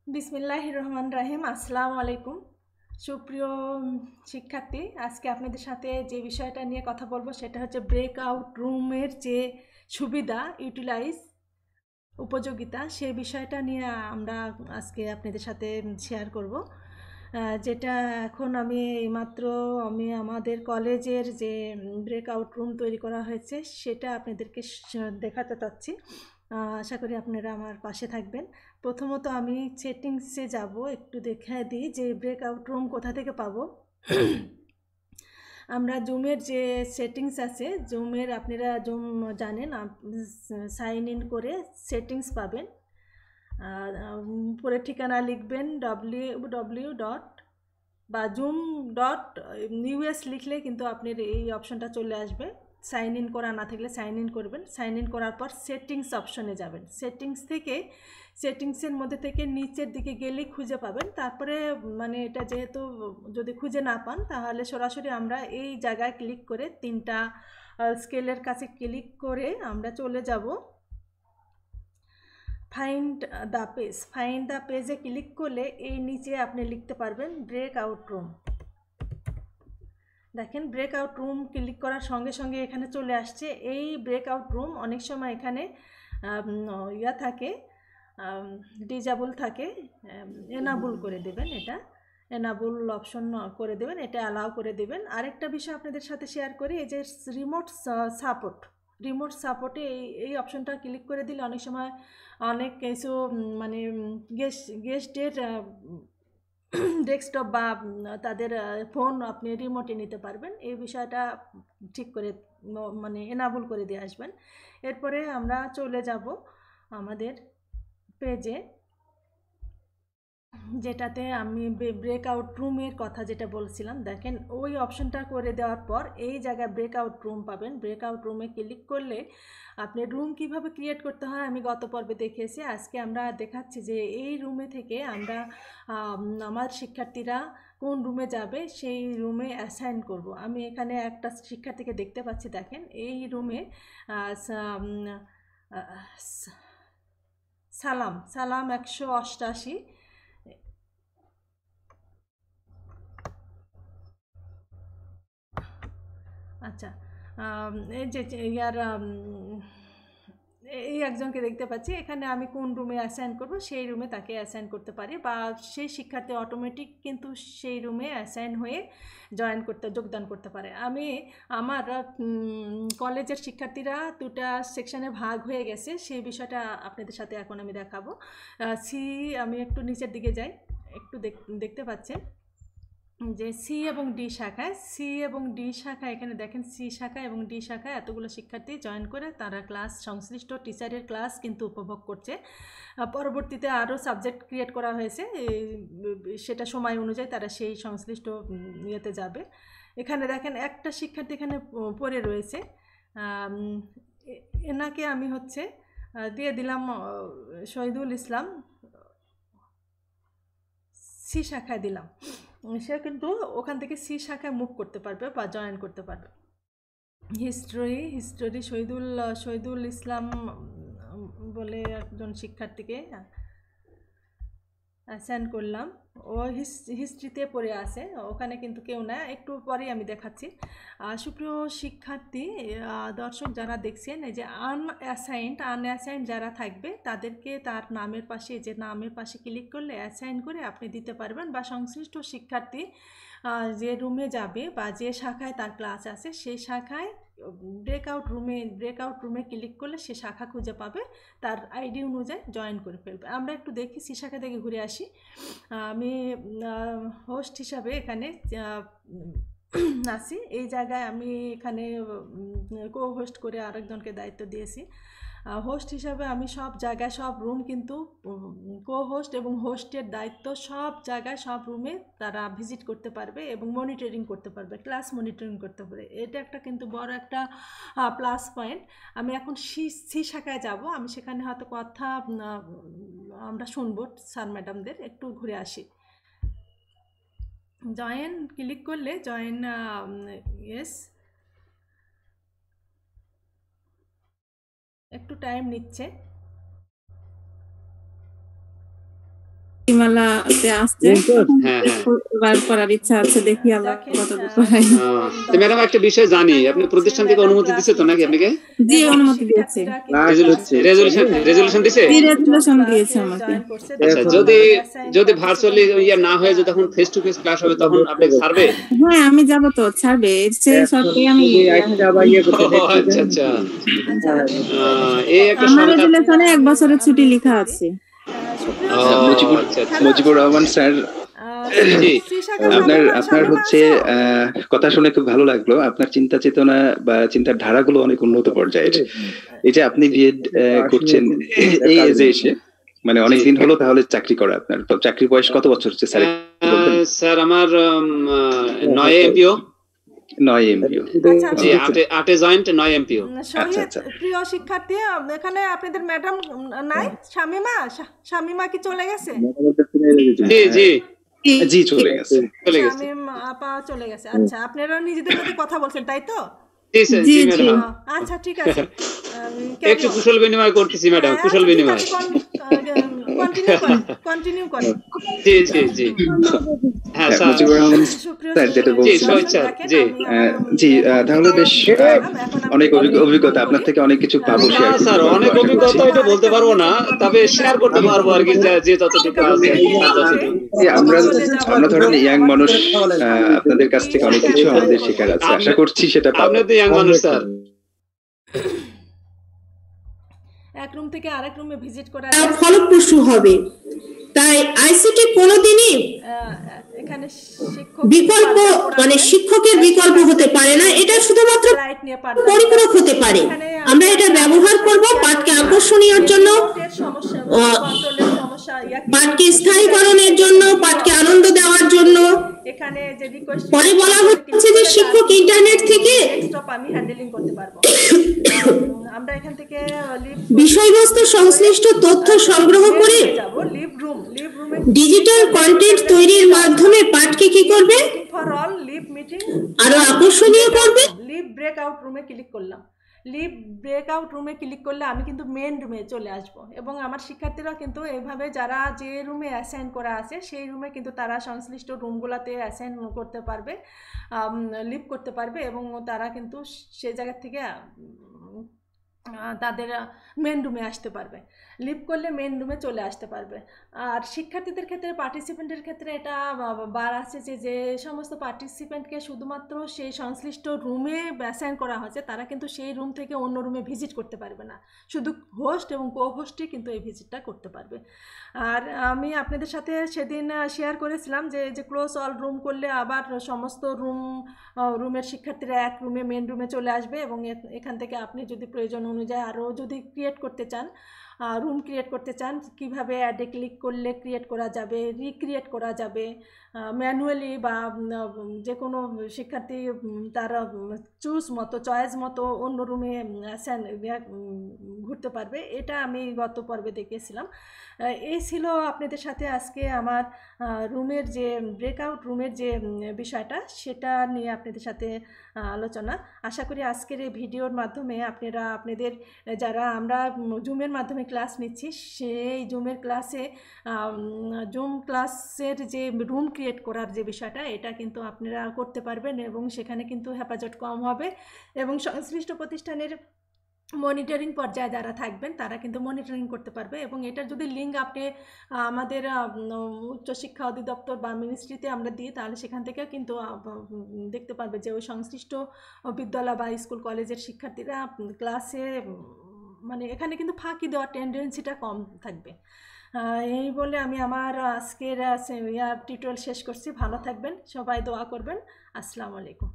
বিসমিল্লাহির রহমান রাহিম। আসসালামু আলাইকুম। সুপ্রিয় শিক্ষার্থী, আজকে আপনাদের সাথে যে বিষয়টা নিয়ে কথা বলবো সেটা হচ্ছে ব্রেকআউট রুমের যে সুবিধা, ইউটিলাইজ, উপযোগিতা, সে বিষয়টা নিয়ে আমরা আজকে আপনাদের সাথে শেয়ার করব। যেটা এখন আমি এইমাত্র আমাদের কলেজের যে ব্রেকআউট রুম তৈরি করা হয়েছে সেটা আপনাদেরকে দেখাতে চাচ্ছি। আশা করি আপনারা আমার পাশে থাকবেন। প্রথমত আমি সেটিংসে যাব, একটু দেখে দিই যে ব্রেকআউট রুম কোথা থেকে পাবো। আমরা জুমের যে সেটিংস আছে, জুমের আপনারা জুম জানেন, সাইন ইন করে সেটিংস পাবেন। পরে ঠিকানা লিখবেন www ডট বা zoom.us লিখলে কিন্তু আপনার এই অপশনটা চলে আসবে। সাইন ইন করা না থাকলে সাইন ইন করবেন। সাইন ইন করার পর সেটিংস অপশনে যাবেন। সেটিংস থেকে সেটিংসের মধ্যে থেকে নিচের দিকে গেলেই খুঁজে পাবেন। তারপরে মানে এটা যেহেতু যদি খুঁজে না পান তাহলে সরাসরি আমরা এই জায়গায় ক্লিক করে তিনটা স্কেলের কাছে ক্লিক করে আমরা চলে যাব find the page. Find the পেজে ক্লিক করলে এই নিচে আপনি লিখতে পারবেন ব্রেকআউট রুম। দেখেন, ব্রেকআউট রুম ক্লিক করার সঙ্গে সঙ্গে এখানে চলে আসছে এই ব্রেকআউট রুম। অনেক সময় এখানে ইয়া থাকে, ডিজেবল থাকে, এনাবল করে দেবেন। এটা এনাবল অপশন করে দেবেন, এটা অ্যালাউ করে দেবেন। আরেকটা বিষয় আপনাদের সাথে শেয়ার করি, এই যে রিমোট সাপোর্টে এই অপশনটা ক্লিক করে দিলে অনেক সময় অনেক কিছু মানে গেস্টের ডেস্কটপ বা তাদের ফোন আপনি রিমোটে নিতে পারবেন। এই বিষয়টা ঠিক করে মানে এনাবল করে দিয়ে আসবেন। এরপরে আমরা চলে যাব আমাদের পেজে, যেটাতে আমি ব্রেকআউট রুমের কথা যেটা বলছিলাম। দেখেন, ওই অপশনটা করে দেওয়ার পর এই জায়গায় ব্রেকআউট রুম পাবেন। ব্রেকআউট রুমে ক্লিক করলে আপনি রুম কিভাবে ক্রিয়েট করতে হয় আমি গত পর্বে দেখিয়েছি। আজকে আমরা দেখাচ্ছি যে এই রুমে থেকে আমরা আমার শিক্ষার্থীরা কোন রুমে যাবে সেই রুমে অ্যাসাইন করব। আমি এখানে একটা শিক্ষার্থীকে দেখতে পাচ্ছি। দেখেন, এই রুমে সালাম সালাম 188। আচ্ছা, এই যে ইয়ার এই একজনকে দেখতে পাচ্ছি। এখানে আমি কোন রুমে অ্যাসাইন করব সেই রুমে তাকে অ্যাসাইন করতে পারি, বা সেই শিক্ষার্থী অটোমেটিক কিন্তু সেই রুমে অ্যাসাইন হয়ে যোগদান করতে পারে। আমি আমার কলেজের শিক্ষার্থীরা দুটা সেকশনে ভাগ হয়ে গেছে, সেই বিষয়টা আপনাদের সাথে এখন আমি দেখাবো। আমি একটু নিচের দিকে যাই, একটু দেখতে পাচ্ছেন যে সি এবং ডি শাখা, এখানে দেখেন সি শাখা এবং ডি শাখা এতগুলো শিক্ষার্থী জয়েন করে তারা ক্লাস, সংশ্লিষ্ট টিচারের ক্লাস কিন্তু উপভোগ করছে। পরবর্তীতে আরও সাবজেক্ট ক্রিয়েট করা হয়েছে, সেটা সময় অনুযায়ী তারা সেই সংশ্লিষ্ট ইয়েতে যাবে। এখানে দেখেন একটা শিক্ষার্থী এখানে পড়ে রয়েছে, এনাকে আমি হচ্ছে দিয়ে দিলাম শহীদুল ইসলাম, সি শাখায় দিলাম। সে কিন্তু ওখান থেকে সি শাখায় মুভ করতে পারবে বা জয়েন করতে পারবে। হিস্টোরি শহীদুল ইসলাম বলে একজন শিক্ষার্থীকে সেন্ড করলাম। ও হিস্ট্রিতে পড়ে আছে, ওখানে কিন্তু কেউ না, একটু পরেই আমি দেখাচ্ছি। সুপ্রিয় শিক্ষার্থী, দর্শক যারা দেখছেন, এই যে আনঅ্যাসাইন্ড যারা থাকবে তাদেরকে তার নামের পাশে, যে নামের পাশে ক্লিক করলে অ্যাসাইন করে আপনি দিতে পারবেন, বা সংশ্লিষ্ট শিক্ষার্থী যে রুমে যাবে বা যে শাখায় তার ক্লাস আছে সেই শাখায় ব্রেকআউট রুমে ক্লিক করলে সে শাখা খুঁজে পাবে, তার আইডি অনুযায়ী জয়েন করে ফেলবে। আমরা একটু দেখি, সি শাখা থেকে ঘুরে আসি। আমি হোস্ট হিসাবে এখানে আছি। এই জায়গায় আমি এখানে কো হোস্ট করে আরেকজনকে দায়িত্ব দিয়েছি। হোস্ট হিসাবে আমি সব জায়গায় সব রুম কিন্তু কো হোস্ট এবং হোস্টের দায়িত্ব সব জায়গায় সব রুমে তারা ভিজিট করতে পারবে এবং মনিটরিং করতে পারবে, ক্লাস মনিটরিং করতে পারবে। এটা একটা কিন্তু বড় একটা প্লাস পয়েন্ট। আমি এখন সি শাখায় যাব, আমি সেখানে হয়তো কথা আমরা শুনবো স্যার ম্যাডামদের। একটু ঘুরে আসি। জয়েন ক্লিক করলে জয়েন, ইয়েস, একটু টাইম নিচ্ছে। মালাতে আসছে, হ্যাঁ হ্যাঁ এবার করার ইচ্ছা আছে, দেখি আল্লাহ দেখেন, কতদূর করাই। তো ম্যাডাম একটা বিষয় জানি, আপনি প্রতিষ্ঠান থেকে অনুমতি দিছে তো নাকি আপনাকে? জি, অনুমতি দিয়েছে, রেজুলেশন দিছে? জি রেজুলেশন দিয়েছে আমাকে। আচ্ছা, যদি ভার্চুয়ালি ইয়া না হয়ে যদি তখন ফেস টু ফেস ক্লাস হবে তখন আপনাকে ছাড়বে? হ্যাঁ আমি যাবো তো, ছাড়বে, সেই শর্তে আমি ও, আচ্ছা আচ্ছা, এই একটা আমার সংখ্যা। রেজুলেশনে 1 বছরের ছুটি লেখা আছে। মুজিবুর রহমান স্যার, জি আপনার হচ্ছে কথা শুনে খুব ভালো লাগলো। আপনার চিন্তা চেতনা বা চিন্তার ধারাগুলো অনেক উন্নত পর্যায়ের। এই যে আপনি বিএড করছেন এই এজে এসে, মানে অনেকদিন হলো তাহলে চাকরি করা, আপনার তো চাকরির বয়স কত বছর হচ্ছে স্যার? স্যার আমার 9 এমপিও। 9 এমপিও, জি 8 জয়েন্ট 9 এমপিও। প্রিয় শিক্ষার্থী, এখানে আপনাদের ম্যাডাম নাই, শামিমা কি চলে গেছে? জি জি জি চলে গেছে। শামিমা আপা চলে গেছে। আচ্ছা, আপনারা নিজেদের মধ্যে কথা বলছেন তাই তো? জি ম্যাডাম, আচ্ছা ঠিক আছে, একটু কুশল বিনিময় করতেছি ম্যাডাম, কুশল বিনিময়। কন্টিনিউ করেন। জি জি জি হ্যাঁ স্যার, মুজিবুর রহমান স্যার যেটা বলছেন, জি তাহলে বেশ অনেক অভিজ্ঞতা আপনার থেকে, অনেক কিছু পাবো শেয়ার করতে। স্যার অনেক অভিজ্ঞতা এটা বলতে পারবো না, তবে শেয়ার করতে পারবো আর কি, যে যতটুকু আছে। আমরা ধরেন ইয়াং মানুষ, আপনাদের কাছ থেকে অনেক কিছু আমাদের শেখার আছে, আশা করছি সেটা পাবো। আপনি তো ইয়াং মানুষ স্যার। এক রুম থেকে আরেক রুমে ভিজিট করা ফলপ্রসূ হবে, তাই আইসিটি কোনোদিনই এখানে বিকল্প, মানে শিক্ষকের বিকল্প হতে পারে না, এটা শুধুমাত্র পরিপূরক হতে পারে। আমরা এটা ব্যবহার করব পাঠকে আকর্ষণীয়র জন্য, পাঠকে স্থায়ীকরণের জন্য, পাঠকে আনন্দ দেওয়ার জন্য। এখানে যে রিকোয়েস্ট পরে বলা হচ্ছে যে শিক্ষক ইন্টারনেট থেকে ডেস্কটপ আমি হ্যান্ডেলিং করতে পারবো। আমরা এখান থেকে বিষয়বস্তু সংশ্লিষ্ট তথ্য সংগ্রহ করে যাব লিভ রুমে ডিজিটাল কন্টেন্ট তৈরির মাধ্যমে পাঠকে কি করবে, ফর অল লিভ মিটিং আরো আকর্ষণীয় করবে। লিভ ব্রেকআউট রুমে ক্লিক করলাম। লিভ ব্রেকআউট রুমে ক্লিক করলে আমি কিন্তু মেন রুমে চলে আসব, এবং আমার শিক্ষার্থীরা কিন্তু এইভাবে যারা যে রুমে অ্যাসাইন করা আছে সেই রুমে কিন্তু তারা সংশ্লিষ্ট রুমগুলোতে অ্যাসাইন করতে পারবে, লিভ করতে পারবে, এবং তারা কিন্তু সেই জায়গা থেকে তাদের মেন রুমে আসতে পারবে। লিভ করলে মেন রুমে চলে আসতে পারবে। আর শিক্ষার্থীদের ক্ষেত্রে, পার্টিসিপেন্টের ক্ষেত্রে এটা বার আছে যে সমস্ত পার্টিসিপেন্টকে শুধুমাত্র সেই সংশ্লিষ্ট রুমে অ্যাসাইন করা হয়েছে তারা কিন্তু সেই রুম থেকে অন্য রুমে ভিজিট করতে পারবে না, শুধু হোস্ট এবং কো হোস্টই কিন্তু এই ভিজিটটা করতে পারবে। আর আমি আপনাদের সাথে সেদিন শেয়ার করেছিলাম যে ক্লোজ অল রুম করলে আবার সমস্ত রুমের শিক্ষার্থীরা এক রুমে মেন রুমে চলে আসবে, এবং এখান থেকে আপনি যদি প্রয়োজন অনুযায়ী আরও যদি ক্রিয়েট করতে চান, রুম ক্রিয়েট করতে চান, কিভাবে অ্যাডে ক্লিক করলে ক্রিয়েট করা যাবে, রিক্রিয়েট করা যাবে ম্যানুয়ালি, বা যে কোনো শিক্ষার্থী তার চুজ মতো, চয়েস মতো অন্য রুমে ঘুরতে পারবে। এটা আমি গত পর্বে দেখিয়েছিলাম। এই ছিল আপনাদের সাথে আজকে আমার রুমের যে ব্রেকআউট রুমের যে বিষয়টা, সেটা নিয়ে আপনাদের সাথে আলোচনা। আশা করি আজকের এই ভিডিওর মাধ্যমে আপনারা আপনাদের যারা আমরা জুমের মাধ্যমে ক্লাস নিচ্ছি, সেই জুমের জুম ক্লাসের যে রুম ক্রিয়েট করার যে বিষয়টা, এটা কিন্তু আপনারা করতে পারবেন, এবং সেখানে কিন্তু হেফাজত কম হবে, এবং সংশ্লিষ্ট প্রতিষ্ঠানের মনিটরিং পর্যায়ে যারা থাকবেন তারা কিন্তু মনিটরিং করতে পারবে। এবং এটার যদি লিঙ্ক আপনি আমাদের উচ্চশিক্ষা অধিদপ্তর বা মিনিস্ট্রিতে আমরা দিই, তাহলে সেখান থেকেও কিন্তু দেখতে পারবে যে ওই সংশ্লিষ্ট বিদ্যালয় বা স্কুল কলেজের শিক্ষার্থীরা ক্লাসে, মানে এখানে কিন্তু ফাঁকি দেওয়ার টেন্ডেন্সিটা কম থাকবে। এই বলে আমি আমার আজকের টিউটোরিয়াল শেষ করছি। ভালো থাকবেন সবাই, দোয়া করবেন। আসসালামু আলাইকুম।